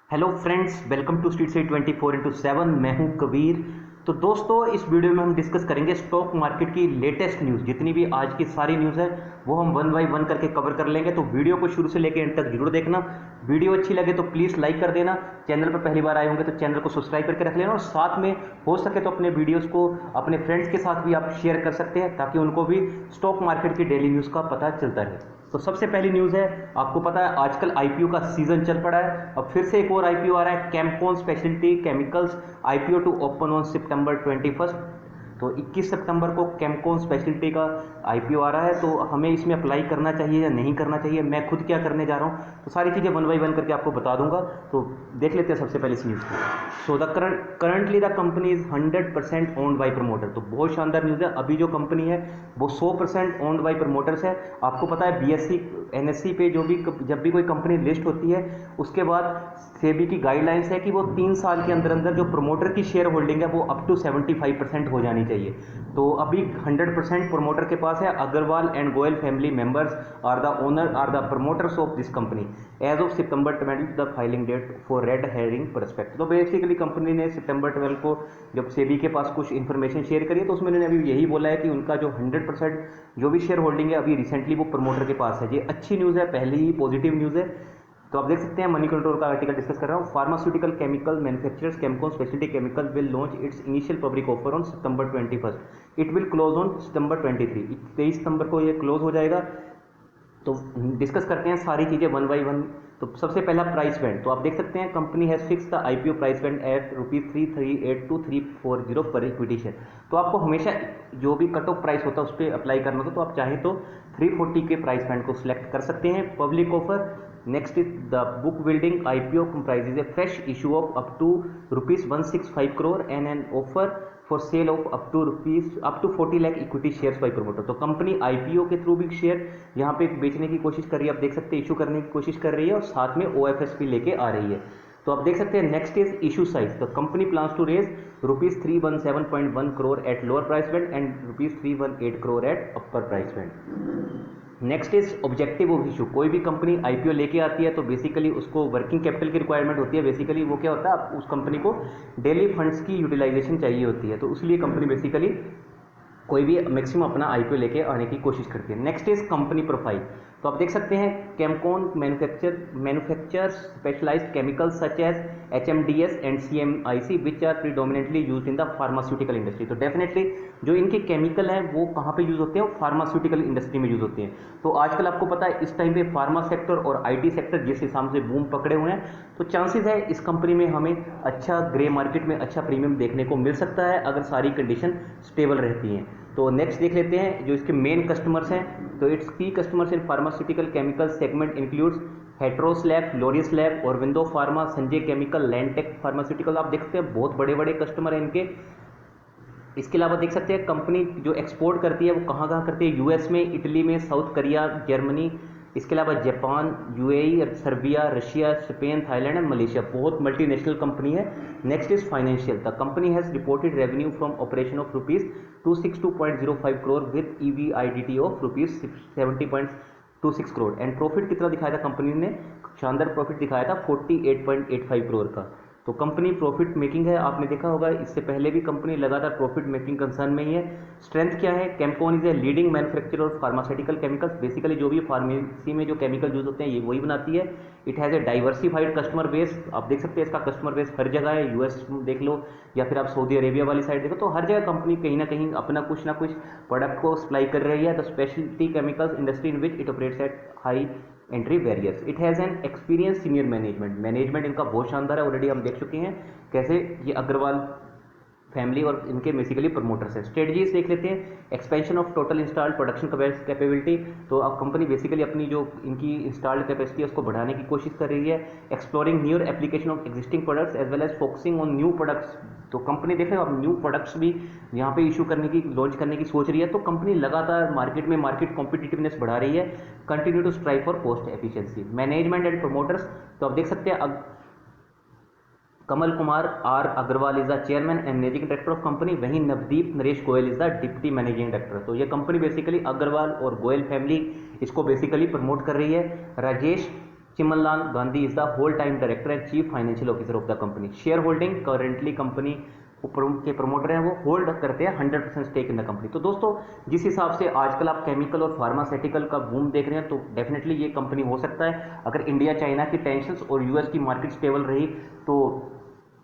Hello friends, welcome to street side 24/7। मैं हूं कबीर। तो दोस्तों, इस वीडियो में हम डिस्कस करेंगे स्टॉक मार्केट की लेटेस्ट न्यूज़। जितनी भी आज की सारी न्यूज़ है वो हम वन बाय वन करके कवर कर लेंगे। तो वीडियो को शुरू से लेकर एंड तक जरूर देखना। वीडियो अच्छी लगे तो प्लीज़ लाइक कर देना। चैनल पर पहली बार आए होंगे तो चैनल को सब्सक्राइब करके रख लेना, और साथ में हो सके तो अपने वीडियोज़ को अपने फ्रेंड्स के साथ भी आप शेयर कर सकते हैं, ताकि उनको भी स्टॉक मार्केट की डेली न्यूज़ का पता चलता रहे। तो सबसे पहली न्यूज़ है, आपको पता है आजकल आईपीओ का सीजन चल पड़ा है। अब फिर से एक और आईपीओ आ रहा है, Chemcon speciality chemicals IPO to open on सितंबर 21। तो 21 सितंबर को कैम्पकॉन स्पेशलिटी का आईपीओ आ रहा है। तो हमें इसमें अप्लाई करना चाहिए या नहीं करना चाहिए, मैं खुद क्या करने जा रहा हूँ, तो सारी चीज़ें वन बाय वन करके आपको बता दूंगा। तो देख लेते हैं सबसे पहले इस न्यूज़ को। So the currently the company is 100% owned by promoter. तो बहुत शानदार न्यूज़ है। अभी जो कंपनी है वो 100% ओन्ड बाय प्रमोटर्स है। आपको पता है बीएससी एनएससी पे जब भी कोई कंपनी लिस्ट होती है, उसके बाद सेबी की गाइडलाइंस है कि वो 3 साल के अंदर अंदर जो प्रमोटर की शेयर होल्डिंग है वो अप टू 75% हो जानी चाहिए। तो अभी 100% प्रमोटर के पास है। Agarwal and Goyal family members are the promoters of this company as of September 20 the filing date for red herring prospect. तो बेसिकली कंपनी ने सितंबर 12 को जब सेबी के पास कुछ इन्फॉर्मेशन शेयर करी है, तो उसमें उन्होंने अभी यही बोला है कि उनका जो 100% जो भी शेयर होल्डिंग है अभी रिसेंटली वो प्रमोटर के पास है। ये अच्छी न्यूज़ है, पहले ही पॉजिटिव न्यूज़ है। तो आप देख सकते हैं, मनी कंट्रोल का आर्टिकल डिस्कस कर रहा हूँ। Pharmaceutical chemical manufacturers Chemcon speciality chemical will launch its initial public offer on सितंबर 21। इट विल क्लोज ऑन सितंबर 23। 23 सितंबर को ये क्लोज हो जाएगा। तो डिस्कस करते हैं सारी चीज़ें वन बाई वन। तो सबसे पहला प्राइस बैंड, तो आप देख सकते हैं company has fixed the IPO price band at ₹338 to 340 पर इक्विटी शेयर। तो आपको हमेशा जो भी कट ऑफ प्राइस होता है उस पर अप्लाई करना होता, तो आप चाहें तो 340 के प्राइस बैंड को सिलेक्ट कर सकते हैं। Public offer next is the book building IPO comprises a fresh issue of up to ₹165 crore and an offer for sale of up to 40 lakh equity shares by promoter. तो कंपनी आईपीओ के through भी share यहाँ पे बेचने की कोशिश कर रही है, आप देख सकते हैं इशू करने की कोशिश कर रही है, और साथ में ओएफएस भी लेके आ रही है। तो आप देख सकते हैं next is issue size. The company plans to raise ₹317.1 crore at lower price band and ₹318 crore at upper price band. Next is objective of issue. कोई भी कंपनी आईपीओ लेके आती है तो बेसिकली उसको वर्किंग कैपिटल की रिक्वायरमेंट होती है। बेसिकली वो क्या होता है, उस कंपनी को डेली फंड्स की यूटिलाइजेशन चाहिए होती है, तो इसलिए कंपनी बेसिकली कोई भी मैक्सिमम अपना आईपीओ लेके आने की कोशिश करती है। Next is company profile. तो आप देख सकते हैं Chemcon manufacture specialised chemicals such as HMDS and CMIC which are predominantly used in the pharmaceutical industry. तो डेफिनेटली जो इनके केमिकल हैं वो कहाँ पे यूज होते हैं, फार्मास्यूटिकल इंडस्ट्री में यूज होते हैं। तो आजकल आपको पता है इस टाइम पे फार्मा सेक्टर और आईटी सेक्टर जिस हिसाब से बूम पकड़े हुए हैं, तो चांसेस है इस कंपनी में हमें अच्छा ग्रे मार्केट में अच्छा प्रीमियम देखने को मिल सकता है, अगर सारी कंडीशन स्टेबल रहती हैं। तो नेक्स्ट देख लेते हैं जो इसके मेन कस्टमर्स हैं। तो its key customers in pharmaceutical chemical segment includes Heteros lab, Laurus lab, Aurobindo pharma, Sanjay chemical, Lantech pharmaceutical. आप देख सकते हैं बहुत बड़े बड़े कस्टमर हैं इनके। इसके अलावा देख सकते हैं कंपनी जो एक्सपोर्ट करती है वो कहाँ कहाँ करती है, यूएस में, इटली में, साउथ कोरिया, जर्मनी, इसके अलावा Japan, UAE, Serbia, Russia, Spain, Thailand and Malaysia. बहुत मल्टीनेशनल कंपनी है। Next is financial. The company has reported revenue from operation of ₹262.05 crore with EBITDA of ₹70.26 crore and profit कितना दिखाया था company ने, शानदार प्रॉफिट दिखाया था 48.85 करोड़ का। तो कंपनी प्रॉफिट मेकिंग है, आपने देखा होगा इससे पहले भी कंपनी लगातार प्रॉफिट मेकिंग कंसर्न में ही है। स्ट्रेंथ क्या है, Chemcon is a leading manufacturer of pharmaceutical chemicals. Basically जो भी फार्मेसी में जो केमिकल यूज होते हैं ये वही बनाती है। It has a diversified customer base. आप देख सकते हैं इसका कस्टमर बेस हर जगह है, यूएस देख लो या फिर आप सऊदी अरेबिया वाली साइड देखो, तो हर जगह कंपनी कहीं ना कहीं अपना कुछ ना कुछ प्रोडक्ट को सप्लाई कर रही है। The speciality chemicals industry in which it operates at high entry barriers. It has an experience senior management इनका बहुत शानदार है, ऑलरेडी हम देख चुके हैं कैसे ये अग्रवाल फैमिली और इनके बेसिकली प्रमोटर्स हैं। स्ट्रेटजीज देख लेते हैं। Expansion of total installed production capability. तो अब कंपनी बेसिकली अपनी जो इनकी इंस्टॉल्ड कैपेसिटी है उसको बढ़ाने की कोशिश कर रही है। Exploring newer application of existing products as well as focusing on new products. तो कंपनी देखें अब न्यू प्रोडक्ट्स भी यहाँ पे इशू करने की, लॉन्च करने की सोच रही है। तो कंपनी लगातार मार्केट कॉम्पिटिटिवनेस बढ़ा रही है। Continue to strive for cost efficiency. Management and promoters. तो आप देख सकते हैं Kamal Kumar R Agarwal is the chairman and managing director of company, वहीं Navdeep Naresh Goyal is the deputy managing director. तो ये कंपनी बेसिकली अग्रवाल और गोयल फैमिली इसको बेसिकली प्रमोट कर रही है। Rajesh Chimanlal Gandhi is the whole time director and chief financial officer of the company. Share holding currently company के promoter हैं वो होल्ड करते हैं 100% स्टेक इन द कंपनी। तो दोस्तों जिस हिसाब से आजकल आप केमिकल और फार्मास्यूटिकल का बूम देख रहे हैं तो डेफिनेटली ये कंपनी हो सकता है, अगर इंडिया चाइना की टेंशंस और यूएस की मार्केट स्टेबल रही तो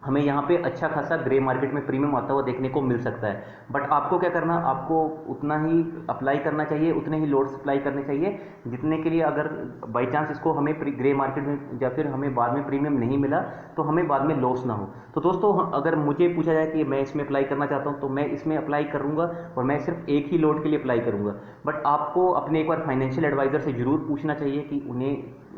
हमें यहाँ पे अच्छा खासा ग्रे मार्केट में प्रीमियम आता हुआ देखने को मिल सकता है। बट आपको क्या करना, आपको उतना ही अप्लाई करना चाहिए, उतने ही लोड्स अप्लाई करने चाहिए जितने के लिए अगर बाई चांस इसको हमें ग्रे मार्केट में या फिर हमें बाद में प्रीमियम नहीं मिला तो हमें बाद में लॉस ना हो। तो दोस्तों अगर मुझे पूछा जाए कि मैं इसमें अप्लाई करना चाहता हूँ तो मैं इसमें अप्लाई करूँगा और मैं सिर्फ एक ही लोड के लिए अप्लाई करूँगा। बट आपको अपने एक बार फाइनेंशियल एडवाइज़र से ज़रूर पूछना चाहिए कि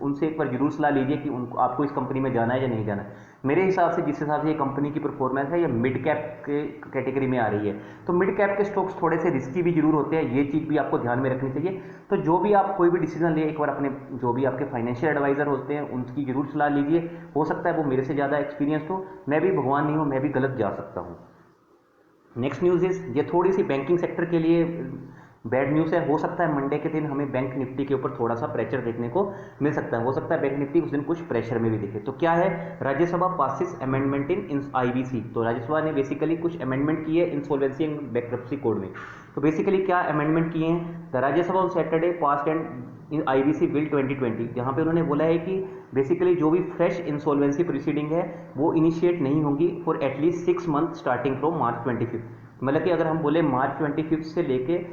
उनसे एक बार जरूर सलाह लीजिए कि उनको आपको इस कंपनी में जाना है या नहीं जाना है। मेरे हिसाब से जिस हिसाब से ये कंपनी की परफॉर्मेंस है ये मिड कैप के कैटेगरी में आ रही है, तो मिड कैप के स्टॉक्स थोड़े से रिस्की भी जरूर होते हैं, ये चीज़ भी आपको ध्यान में रखनी चाहिए। तो जो भी आप कोई भी डिसीजन ले एक बार अपने जो भी आपके फाइनेंशियल एडवाइजर होते हैं उनकी जरूर सलाह लीजिए। हो सकता है वो मेरे से ज़्यादा एक्सपीरियंस हो, मैं भी भगवान नहीं हूँ, मैं भी गलत जा सकता हूँ। नेक्स्ट न्यूज़ इज ये थोड़ी सी बैंकिंग सेक्टर के लिए बैड न्यूज़ है। हो सकता है मंडे के दिन हमें बैंक निफ्टी के ऊपर थोड़ा सा प्रेशर देखने को मिल सकता है, हो सकता है बैंक निफ्टी उस दिन कुछ प्रेशर में भी दिखे। तो क्या है, Rajya Sabha passes amendment in IBC. तो राज्यसभा ने बेसिकली कुछ अमेंडमेंट किए इंसॉल्वेंसी एंड बैंक्रप्सी कोड में। तो बेसिकली क्या अमेंडमेंट किए हैं, the Rajya Sabha on Saturday past and in IBC bill 2020, जहाँ पे उन्होंने बोला है कि बेसिकली जो भी फ्रेश इंसॉल्वेंसी प्रोसीडिंग है वो इनिशिएट नहीं होगी for at least 6 month starting from March 25। मतलब कि अगर हम बोले मार्च 25 से लेके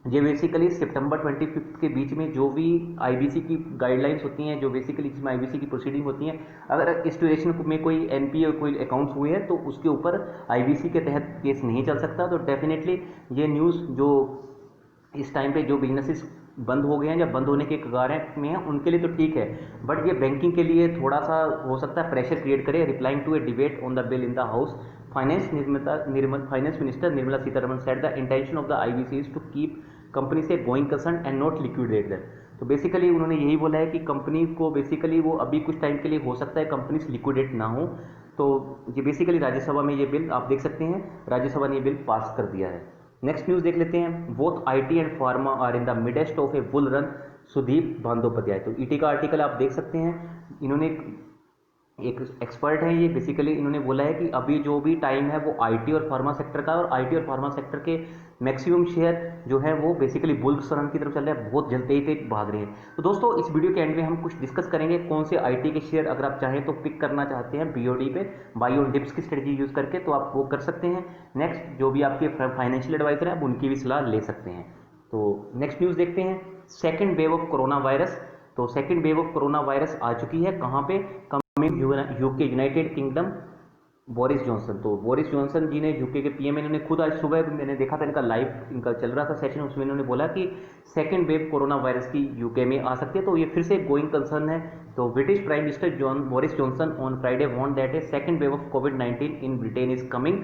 ये बेसिकली सितंबर 25 के बीच में जो भी आईबीसी की गाइडलाइंस होती हैं, जो बेसिकली जिसमें आईबीसी की प्रोसीडिंग होती हैं, अगर इस ड्यूरेशन में कोई एनपीए और कोई अकाउंट्स हुए हैं तो उसके ऊपर आईबीसी के तहत केस नहीं चल सकता। तो डेफिनेटली ये न्यूज़ जो इस टाइम पे जो बिजनेसेस बंद हो गए हैं या बंद होने के कगार में हैं उनके लिए तो ठीक है, बट ये बैंकिंग के लिए थोड़ा सा हो सकता है प्रेशर क्रिएट करे। Replying to a debate on the bill in the house, finance minister Nirmala Sitharaman said the intention of the IBC is to keep companies going concern and not liquidate that. तो basically उन्होंने यही बोला है कि company को basically वो अभी कुछ टाइम के लिए हो सकता है कंपनी से लिक्विडेट ना हो। तो ये बेसिकली राज्यसभा में ये बिल आप देख सकते हैं, राज्यसभा ने ये बिल पास कर दिया है। नेक्स्ट न्यूज़ देख लेते हैं, both IT and pharma are in the midst of a bull run, Sudip Bandopadhyay. तो ईटी का आर्टिकल आप देख सकते हैं, इन्होंने एक एक्सपर्ट है ये, बेसिकली इन्होंने बोला है कि अभी जो भी टाइम है वो आईटी और फार्मा सेक्टर का, और आईटी और फार्मा सेक्टर के मैक्सिमम शेयर जो है वो बेसिकली बुल्स रन की तरफ चल रहे हैं, बहुत जल्द तेज भाग रहे हैं। तो दोस्तों इस वीडियो के एंड में हम कुछ डिस्कस करेंगे कौन से आईटी के शेयर अगर आप चाहें तो पिक करना चाहते हैं बीओडी पे बाई ऑन डिप्स की स्ट्रेटजी यूज करके, तो आप वो कर सकते हैं। नेक्स्ट जो भी आपके फाइनेंशियल एडवाइजर हैं आप उनकी भी सलाह ले सकते हैं। तो नेक्स्ट न्यूज़ देखते हैं, second wave of corona virus. तो second wave of corona virus आ चुकी है, कहाँ पे, UK United Kingdom, Boris Johnson. तो बोरिस जॉनसन जी ने यूके के पीएम, इन्होंने खुद आज सुबह मैंने देखा था इनका लाइव इनका चल रहा था सेशन, उसमें इन्होंने बोला कि सेकेंड वेव कोरोना वायरस की यूके में आ सकती है, तो ये फिर से गोइंग कंसर्न है। तो British prime minister Boris Johnson on Friday warned that a second wave of कोविड-19 in Britain is coming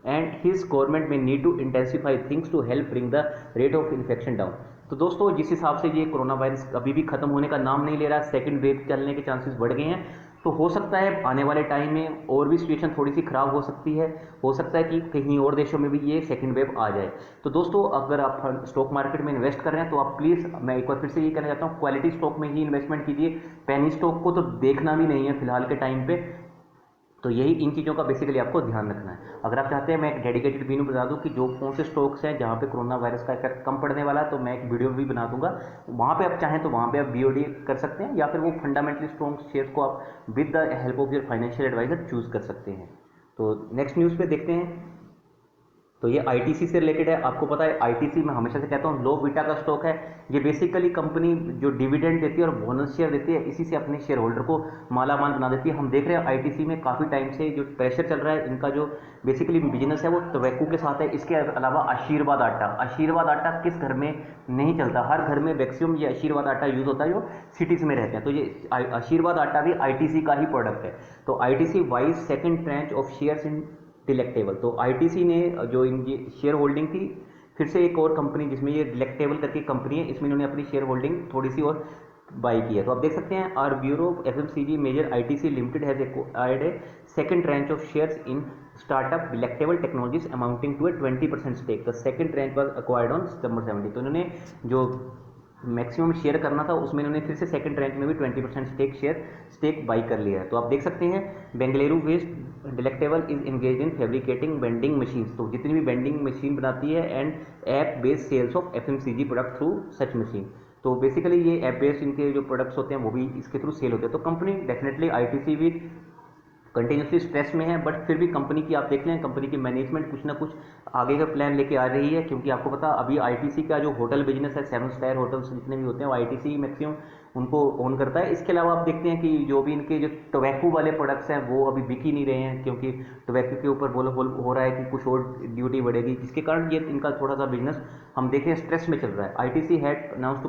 and his government may need to intensify things to help bring the rate of infection down. तो दोस्तों जिस हिसाब से ये corona virus अभी भी खत्म होने का नाम नहीं ले रहा, सेकेंड वेव चलने के चांसेस बढ़ गए हैं, तो हो सकता है आने वाले टाइम में और भी सिचुएशन थोड़ी सी खराब हो सकती है, हो सकता है कि कहीं और देशों में भी ये सेकंड वेव आ जाए। तो दोस्तों अगर आप स्टॉक मार्केट में इन्वेस्ट कर रहे हैं तो आप प्लीज़, मैं एक बार फिर से ये कहना चाहता हूँ, क्वालिटी स्टॉक में ही इन्वेस्टमेंट कीजिए, पेनी स्टॉक को तो देखना भी नहीं है फिलहाल के टाइम पे। तो यही इन चीज़ों का बेसिकली आपको ध्यान रखना है। अगर आप चाहते हैं मैं एक डेडिकेटेड वीडियो बता दूं कि जो कौन से स्टॉक्स हैं जहां पे कोरोना वायरस का इफेक्ट कम पड़ने वाला है, तो मैं एक वीडियो भी बना दूंगा, वहां पे आप चाहें तो वहां पे आप बीओडी कर सकते हैं, या फिर वो फंडामेंटली स्ट्रॉन्ग शेयर्स को आप with the help of your financial advisor choose कर सकते हैं। तो नेक्स्ट न्यूज़ पे देखते हैं, तो ये आईटीसी से रिलेटेड है। आपको पता है आईटीसी मैं हमेशा से कहता हूँ लो बीटा का स्टॉक है, ये बेसिकली कंपनी जो डिविडेंड देती है और बोनस शेयर देती है, इसी से अपने शेयर होल्डर को मालामाल बना देती है। हम देख रहे हैं आईटीसी में काफ़ी टाइम से जो प्रेशर चल रहा है, इनका जो बेसिकली बिजनेस है वो टबैको के साथ है। इसके अलावा आशीर्वाद आटा किस घर में नहीं चलता, हर घर में मैक्सिमम ये आशीर्वाद आटा यूज़ होता है जो सिटीज़ में रहते हैं। तो ये आशीर्वाद आटा भी आईटीसी का ही प्रोडक्ट है। तो ITC wise second tranche of shares in delectable. तो आईटीसी ने जो इनकी शेयर होल्डिंग थी, फिर से एक और कंपनी जिसमें ये डिलेक्टेबल करके कंपनी है, इसमें इन्होंने अपनी शेयर होल्डिंग थोड़ी सी और बाई की है। तो आप देख सकते हैं our bureau FMCG major ITC limited has acquired a second tranche of shares in startup delectable technologies amounting to a 20% stake. The second tranche was acquired on September 17। तो इन्होंने जो मैक्सिमम शेयर करना था उसमें इन्होंने फिर से सेकंड रैंक में भी 20% स्टेक बाई कर लिया है। तो आप देख सकते हैं Bengaluru west delectable is engage in fabricating vending machine, तो जितनी भी वेंडिंग मशीन बनाती है and app based sales of FMCG product through such machine. तो बेसिकली ये ऐप बेस्ड इनके जो प्रोडक्ट्स होते हैं वो भी इसके थ्रू सेल होते हैं। तो कंपनी डेफिनेटली आईटीसी भी कंटिन्यूसली स्ट्रेस में है, बट फिर भी कंपनी की आप देख लें, कंपनी की मैनेजमेंट कुछ ना कुछ आगे का प्लान लेके आ रही है, क्योंकि आपको पता अभी आईटीसी का जो होटल बिजनेस है, 7 स्टार होटल्स जितने भी होते हैं वो आईटीसी मैक्सिमम उनको ओन करता है। इसके अलावा आप देखते हैं कि जो भी इनके जो टोबैको वाले प्रोडक्ट्स हैं वो अभी बिक ही नहीं रहे हैं, क्योंकि टोबैको के ऊपर बोलो हो रहा है कि कुछ और ड्यूटी बढ़ेगी, जिसके कारण ये इनका थोड़ा सा बिजनेस हम देखें स्ट्रेस में चल रहा है। ITC had announced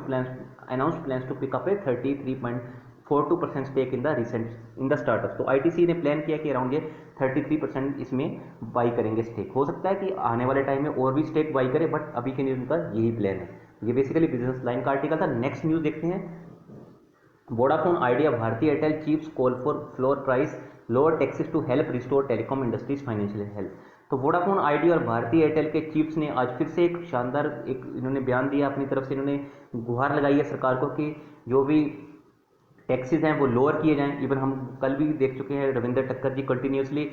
plans to pick up a 33.42% stake in the recent in the startup. तो आईटीसी ने प्लान किया कि अराउंड ये 33% इसमें बाई करेंगे स्टेक। हो सकता है कि आने वाले टाइम में और भी स्टेक बाई करे, बट अभी के लिए उनका यही प्लान है। ये बेसिकली बिजनेस लाइन का आर्टिकल था। नेक्स्ट न्यूज़ देखते हैं। Vodafone Idea Bharti Airtel chiefs call for floor price lower taxes to help restore telecom industries financial health. तो वोडाफोन आइडिया और भारती एयरटेल के चीफ्स ने आज फिर से एक शानदार इन्होंने बयान दिया अपनी तरफ से, इन्होंने गुहार लगाई है सरकार को कि जो भी टैक्सेस हैं वो लोअर किए जाएं। इवन हम कल भी देख चुके हैं रविंद्र टक्कर जी कंटिन्यूसली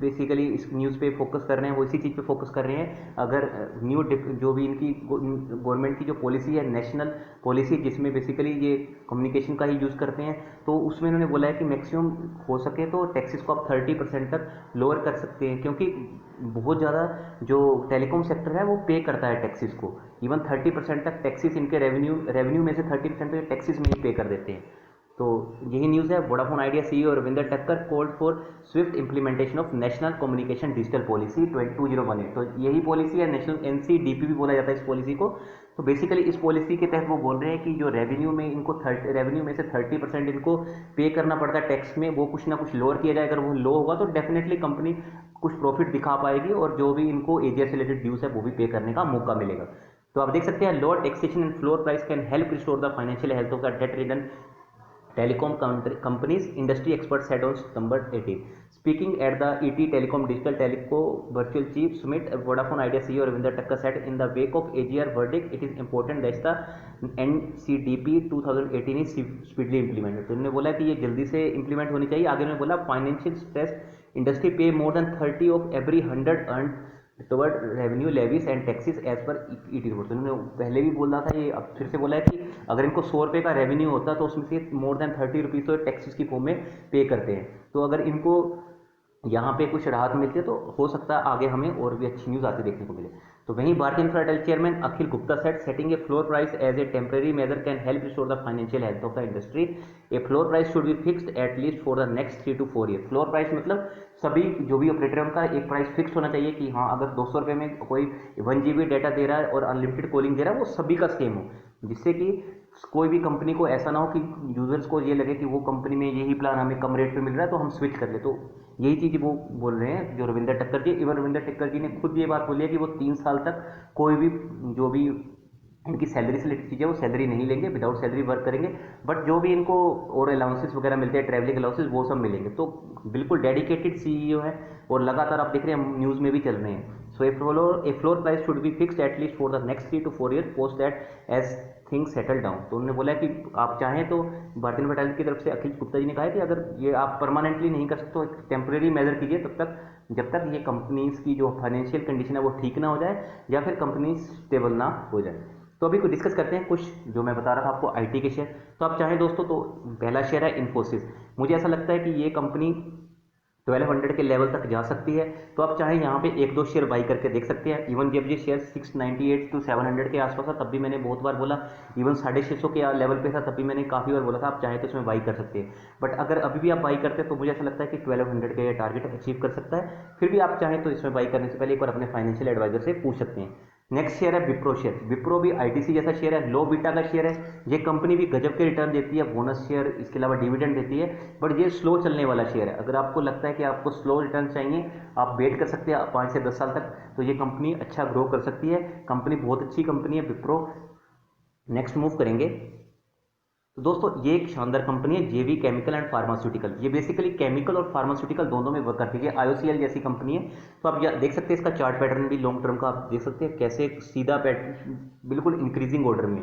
बेसिकली इस न्यूज़ पे फोकस कर रहे हैं, वो इसी चीज़ पे फोकस कर रहे हैं। अगर न्यू जो भी इनकी गवर्नमेंट की जो पॉलिसी है, नेशनल पॉलिसी जिसमें बेसिकली ये कम्युनिकेशन का ही यूज़ करते हैं, तो उसमें इन्होंने बोला है कि मैक्सिमम हो सके तो टैक्सेस को आप 30% तक लोअर कर सकते हैं, क्योंकि बहुत ज़्यादा जो टेलीकॉम सेक्टर है वो पे करता है टैक्सेस को। इवन 30% तक टैक्सेस इनके रेवेन्यू में से 30% टैक्सेस में ही पे कर देते हैं। तो यही न्यूज़ है। वोडाफोन आइडिया सीईओ रविंद्र टक्कर called for Swift implementation of national communication digital policy 2018। तो यही पॉलिसी है, नेशनल एनसीडीपी भी बोला जाता है इस पॉलिसी को। तो बेसिकली इस पॉलिसी के तहत वो बोल रहे हैं कि जो रेवेन्यू में इनको रेवेन्यू में से 30% इनको पे करना पड़ता है टैक्स में, वो कुछ ना कुछ लोअर किया जाए। अगर वो लो होगा तो डेफिनेटली कंपनी कुछ प्रॉफिट दिखा पाएगी और जो भी इनको एजीआर से रिलेटेड ड्यूज है वो भी पे करने का मौका मिलेगा। तो आप देख सकते हैं lower taxation and floor price can help restore the financial health of the debt ridden telecom companies, industry experts said on September 18. Speaking at the ET Telecom Digital Teleco Virtual Chief Summit, Vodafone Idea CEO Ravinder Takkar said, in the wake of AGR verdict, it is important that the NCDP 2018 is speedily implemented. तो उन्होंने बोला कि ये जल्दी से implement होनी चाहिए। आगे उन्होंने बोला financial stress industry pay more than 30 of every 100 earn toward revenue levies and taxes as per ET report. तो उन्होंने पहले भी बोला था, ये अब फिर से बोला है कि अगर इनको 100 रुपये का रेवेन्यू होता तो उसमें से मोर देन 30 रुपीज़ तो टैक्सेस की फॉर्म में पे करते हैं। तो अगर इनको यहाँ पे कुछ राहत मिलती है तो हो सकता है आगे हमें और भी अच्छी न्यूज़ आती देखने को मिले। तो वहीं Bharti Infratel chairman Akhil Gupta set setting a floor price as a temporary measure can help restore the financial health of the industry. A floor price should be fixed at least for the next 3 to 4 year. Floor price मतलब सभी जो भी operator है उनका एक price fix होना चाहिए कि हाँ, अगर 200 रुपये में कोई 1 GB डाटा दे रहा है और अनलिमिटेड कॉलिंग दे रहा है वो सभी का सेम हो, जिससे कि कोई भी कंपनी को ऐसा ना हो कि यूजर्स को ये लगे कि वो कंपनी में यही प्लान हमें कम रेट पे मिल रहा है तो हम स्विच कर ले। तो यही चीज़ वो बोल रहे हैं जो रविंद्र टक्कर जी। इवन रविंद्र टक्कर जी ने खुद ये बात बोली है कि वो 3 साल तक कोई भी जो भी इनकी सैलरी से रिलेटेड चीज़ें वो सैलरी नहीं लेंगे, विदाउट सैलरी वर्क करेंगे, बट जो भी इनको और अलाउंसेस वगैरह मिलते हैं, ट्रैवलिंग अलाउंसेस, वो सब मिलेंगे। तो बिल्कुल डेडिकेटेड सीईओ है और लगातार आप देख रहे हैं न्यूज़ में भी चल रहे हैं। So a floor price should be fixed at least for the next 3 to 4 year post that as things settle down. तो उन्होंने बोला कि आप चाहें तो भारतीय इंफ्राटेल की तरफ से अखिल गुप्ता जी ने कहा है कि अगर ये आप परमानेंटली नहीं कर सकते तो एक टेम्प्रेरी मेजर कीजिए तब तक जब तक ये कंपनीज की जो फाइनेंशियल कंडीशन है वो ठीक ना हो जाए या फिर कंपनी स्टेबल ना हो जाए। तो अभी कुछ डिस्कस करते हैं कुछ जो मैं बता रहा था आपको आईटी के शेयर। तो आप चाहें दोस्तों तो पहला शेयर है इन्फोसिस। मुझे ऐसा लगता है कि ये कंपनी 1200 के लेवल तक जा सकती है, तो आप चाहें यहाँ पे 1-2 शेयर बाई करके देख सकते हैं। इवन जब ये शेयर 698 to 700 के आसपास था तब भी मैंने बहुत बार बोला, इवन 650 के लेवल पे था तब भी मैंने काफ़ी बार बोला था आप चाहें तो इसमें बाई कर सकते हैं। बट अगर अभी भी आप बाई करते हैं तो मुझे ऐसा लगता है कि 1200 का ये टारगेट अचीव कर सकता है। फिर भी आप चाहें तो इसमें बाई करने से पहले एक बार अपने फाइनेंशियल एडवाइजर से पूछ सकते हैं। नेक्स्ट शेयर है विप्रो शेयर। विप्रो भी आईटीसी जैसा शेयर है, लो बीटा का शेयर है। ये कंपनी भी गजब के रिटर्न देती है, बोनस शेयर, इसके अलावा डिविडेंड देती है, बट ये स्लो चलने वाला शेयर है। अगर आपको लगता है कि आपको स्लो रिटर्न चाहिए, आप वेट कर सकते हैं 5 से 10 साल तक, तो ये कंपनी अच्छा ग्रो कर सकती है। कंपनी बहुत अच्छी कंपनी है विप्रो। नेक्स्ट मूव करेंगे तो दोस्तों ये एक शानदार कंपनी है जेवी केमिकल एंड फार्मास्यूटिकल। ये बेसिकली केमिकल और फार्मास्यूटिकल दोनों में वर्क करती है। आईओसीएल जैसी कंपनी है। तो आप देख सकते हैं इसका चार्ट पैटर्न भी लॉन्ग टर्म का आप देख सकते हैं कैसे सीधा पैटर्न बिल्कुल इंक्रीजिंग ऑर्डर में।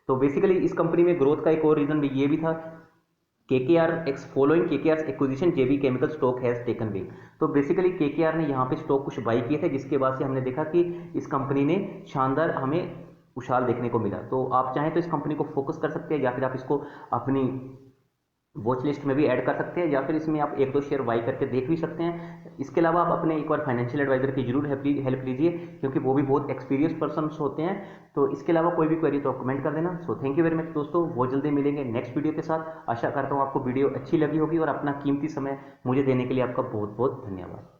तो बेसिकली इस कंपनी में ग्रोथ का एक और रीज़न भी ये भी था, KKR x following KKR's acquisition JB chemical stock has taken wing. तो बेसिकली KKR ने यहाँ पे स्टॉक कुछ बाई किए थे, जिसके बाद से हमने देखा कि इस कंपनी ने शानदार हमें उछाल देखने को मिला। तो आप चाहें तो इस कंपनी को फोकस कर सकते हैं, या फिर आप इसको अपनी वॉच लिस्ट में भी ऐड कर सकते हैं, या फिर इसमें आप एक दो शेयर बाई करके देख भी सकते हैं। इसके अलावा आप अपने एक बार फाइनेंशियल एडवाइजर की जरूर हेल्प लीजिए, क्योंकि वो भी बहुत एक्सपीरियंस पर्सन होते हैं। तो इसके अलावा कोई भी क्वेरी तो कमेंट कर देना। So thank you very much दोस्तों, बहुत जल्दी मिलेंगे नेक्स्ट वीडियो के साथ। आशा करता हूँ आपको वीडियो अच्छी लगी होगी, और अपना कीमती समय मुझे देने के लिए आपका बहुत बहुत धन्यवाद।